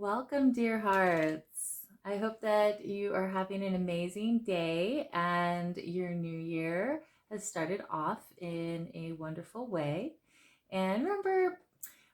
Welcome, dear hearts. I hope that you are having an amazing day and your new year has started off in a wonderful way. And remember,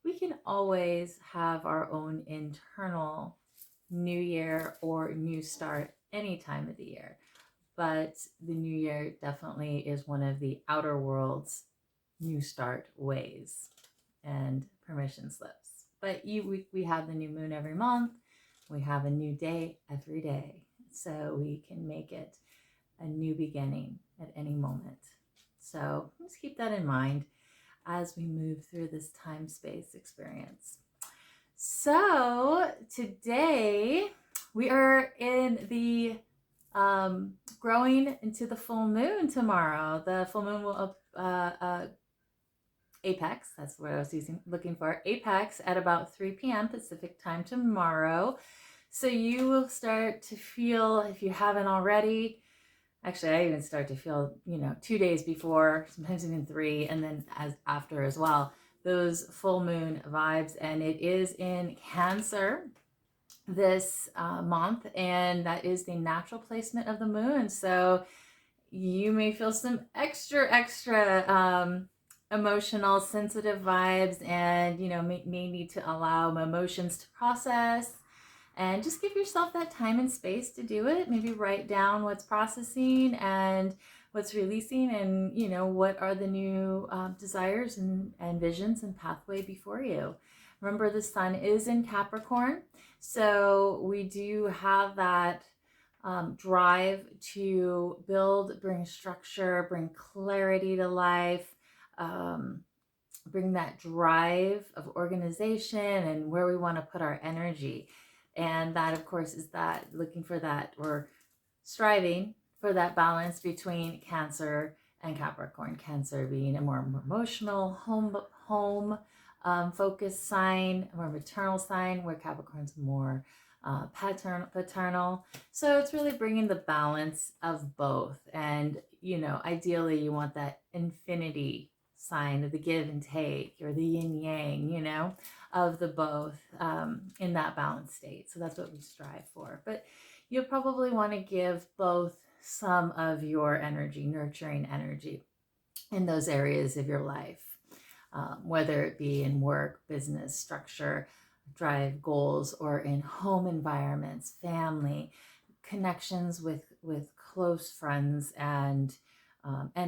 we can always have our own internal new year or new start any time of the year. But the new year definitely is one of the outer world's new start ways and permission slips. But we have the new moon every month. We have a new day every day. So we can make it a new beginning at any moment. So just keep that in mind as we move through this time space experience. So today we are in the growing into the full moon tomorrow. The full moon will apex, that's what I was looking for, apex at about 3 p.m. Pacific time tomorrow. So you will start to feel, if you haven't already, actually I even start to feel, 2 days before, sometimes even 3, and then after as well, those full moon vibes. And it is in Cancer this month, and that is the natural placement of the moon. So you may feel some extra emotional, sensitive vibes, and may need to allow emotions to process, and just give yourself that time and space to do it. Maybe write down what's processing and what's releasing, and what are the new desires and visions and pathway before you. Remember, the sun is in Capricorn, so we do have that drive to build, bring structure, bring clarity to life, bring that drive of organization and where we want to put our energy. And that, of course, is that looking for that, or striving for that balance between Cancer and Capricorn. Cancer being a more emotional, home focused sign, a more maternal sign, where Capricorn's more paternal. So it's really bringing the balance of both. And, ideally you want that infinity sign of the give and take, or the yin yang, of the both in that balanced state. So that's what we strive for. But you'll probably want to give both some of your energy, nurturing energy, in those areas of your life, whether it be in work, business, structure, drive, goals, or in home environments, family, connections with close friends and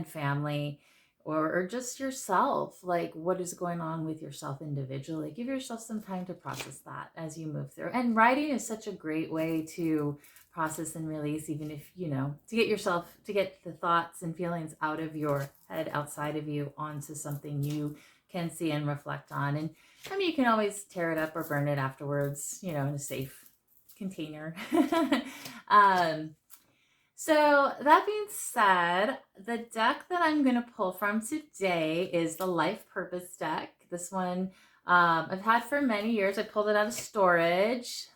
family, or just yourself. Like, what is going on with yourself individually? Give yourself some time to process that as you move through. And writing is such a great way to process and release, even if, to get the thoughts and feelings out of your head, outside of you, onto something you can see and reflect on. And you can always tear it up or burn it afterwards, in a safe container. So that being said, the deck that I'm going to pull from today is the Life Purpose deck. This one I've had for many years. I pulled it out of storage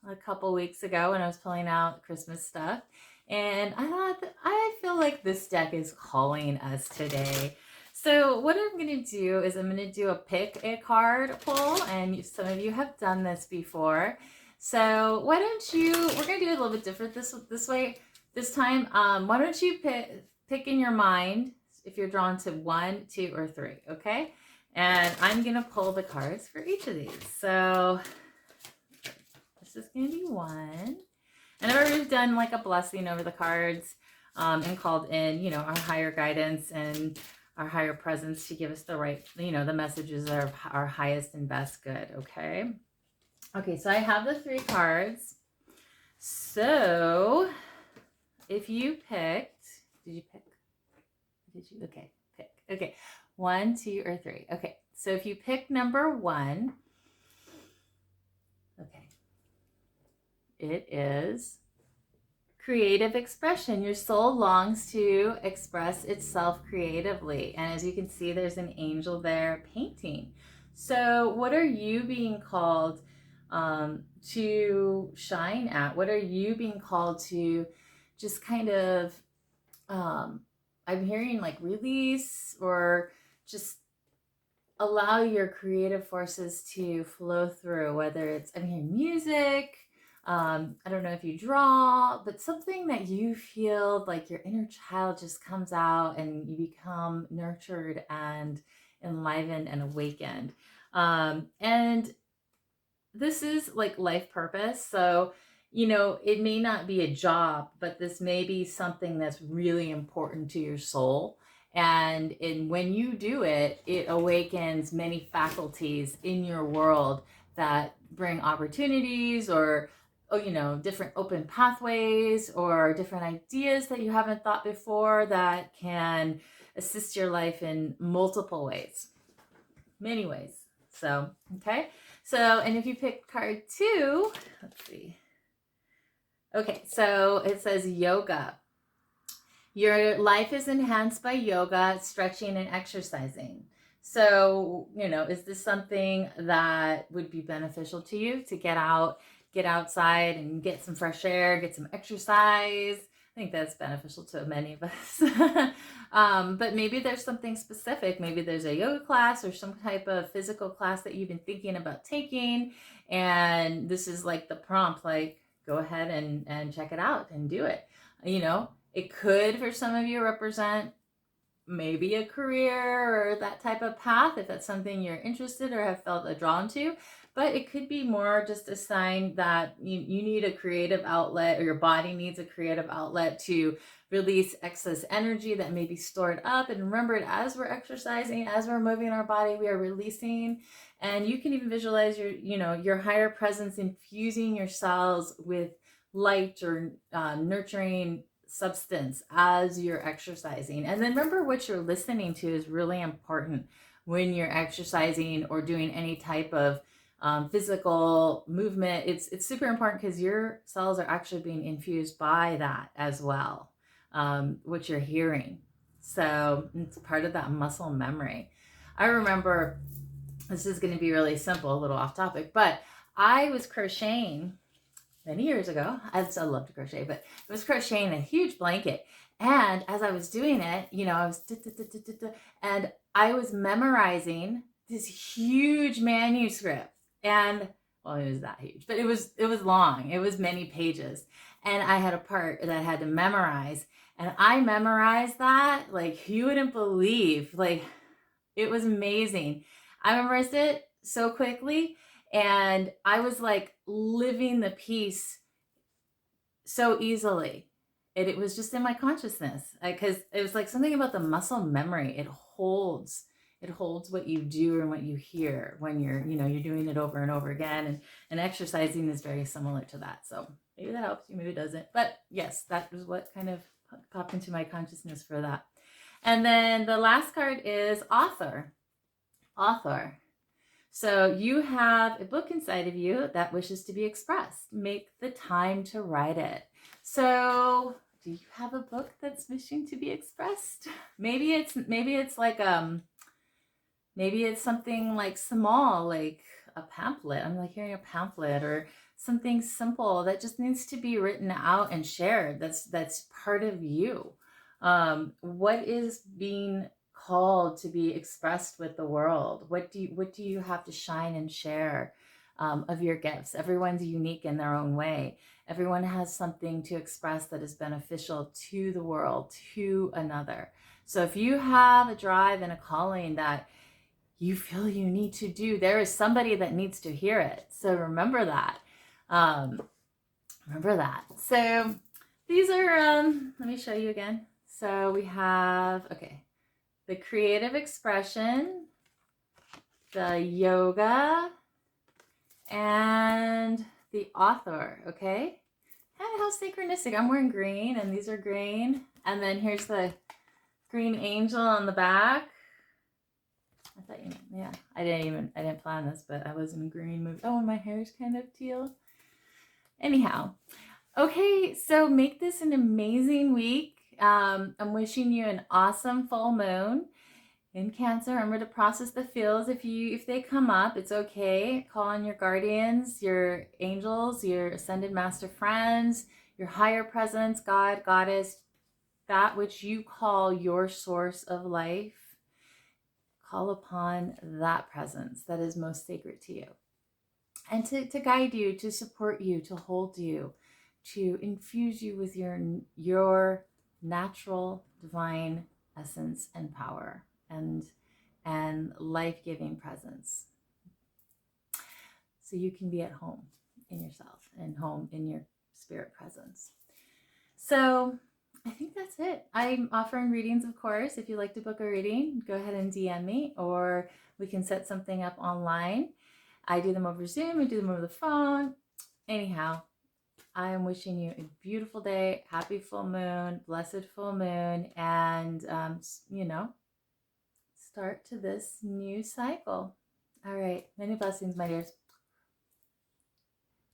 a couple weeks ago when I was pulling out Christmas stuff. And I thought, I feel like this deck is calling us today. So what I'm going to do is I'm going to do a pick a card pull, and some of you have done this before. So why don't you, we're going to do it a little bit different this way. This time, why don't you pick in your mind if you're drawn to 1, 2, or 3, okay? And I'm going to pull the cards for each of these. So this is going to be 1. And I've already done like a blessing over the cards and called in, our higher guidance and our higher presence to give us the right, the messages that are our highest and best good, okay? Okay, so I have the 3 cards. So if you picked, did you pick? Did you? Okay, pick. Okay, 1, 2, or 3. Okay, so if you pick number 1, okay, it is creative expression. Your soul longs to express itself creatively. And as you can see, there's an angel there painting. So what are you being called to shine at? What are you being called to just kind of, I'm hearing like release, or just allow your creative forces to flow through, whether it's, I mean, music, I don't know if you draw, but something that you feel like your inner child just comes out and you become nurtured and enlivened and awakened. And this is like life purpose. So, you know, it may not be a job, but this may be something that's really important to your soul. And when you do it, it awakens many faculties in your world that bring opportunities or, you know, different open pathways or different ideas that you haven't thought before that can assist your life in multiple ways, many ways. So, okay. So, and if you pick card 2, let's see. Okay, so it says yoga. Your life is enhanced by yoga, stretching, and exercising. So, you know, is this something that would be beneficial to you to get outside and get some fresh air, get some exercise? I think that's beneficial to many of us. But maybe there's something specific. Maybe there's a yoga class or some type of physical class that you've been thinking about taking. And this is like the prompt, like, go ahead and check it out and do it. You know, it could, for some of you, represent maybe a career or that type of path, if that's something you're interested or have felt drawn to. But it could be more just a sign that you need a creative outlet, or your body needs a creative outlet to release excess energy that may be stored up. And remember, as we're exercising, as we're moving our body, we are releasing. And you can even visualize your higher presence infusing your cells with light or nurturing substance as you're exercising. And then remember, what you're listening to is really important when you're exercising or doing any type of physical movement. It's super important because your cells are actually being infused by that as well, what you're hearing. So it's part of that muscle memory. I remember, this is going to be really simple, a little off topic, but I was crocheting many years ago. I still love to crochet, but I was crocheting a huge blanket. And as I was doing it, you know, I was and I was memorizing this huge manuscript. And well, it was that huge, but it was long. It was many pages. And I had a part that I had to memorize. And I memorized that like you wouldn't believe. Like, it was amazing. I memorized it so quickly. And I was like living the piece so easily. It was just in my consciousness, because it was like something about the muscle memory. It holds what you do and what you hear when you're doing it over and over again. And exercising is very similar to that. So maybe that helps you, maybe it doesn't. But yes, that was what kind of popped into my consciousness for that. And then the last card is author. So you have a book inside of you that wishes to be expressed. Make the time to write it. So do you have a book that's wishing to be expressed? Maybe it's like maybe it's something like small, like a pamphlet. I'm like hearing a pamphlet, or something simple that just needs to be written out and shared. That's part of you. What is being called to be expressed with the world? What do you have to shine and share of your gifts? Everyone's unique in their own way. Everyone has something to express that is beneficial to the world, to another. So if you have a drive and a calling that you feel you need to do, there is somebody that needs to hear it. So remember that. So these are, let me show you again. So we have, okay, the creative expression, the yoga, and the author, okay? And how synchronistic. I'm wearing green, and these are green. And then here's the green angel on the back. I thought, yeah, I didn't plan this, but I was in a green mood. Oh, and my hair's kind of teal. Anyhow, okay, so make this an amazing week. I'm wishing you an awesome full moon in Cancer. Remember to process the feels. If they come up, it's okay. Call on your guardians, your angels, your ascended master friends, your higher presence, God, Goddess, that which you call your source of life. call upon that presence that is most sacred to you, and to guide you, to support you, to hold you, to infuse you with your natural divine essence and power and life-giving presence, so you can be at home in yourself and home in your spirit presence. So I think that's it. I'm offering readings, of course. If you'd like to book a reading, go ahead and DM me, or we can set something up online. I do them over Zoom, I do them over the phone. Anyhow, I am wishing you a beautiful day, happy full moon, blessed full moon, and, start to this new cycle. All right. Many blessings, my dears.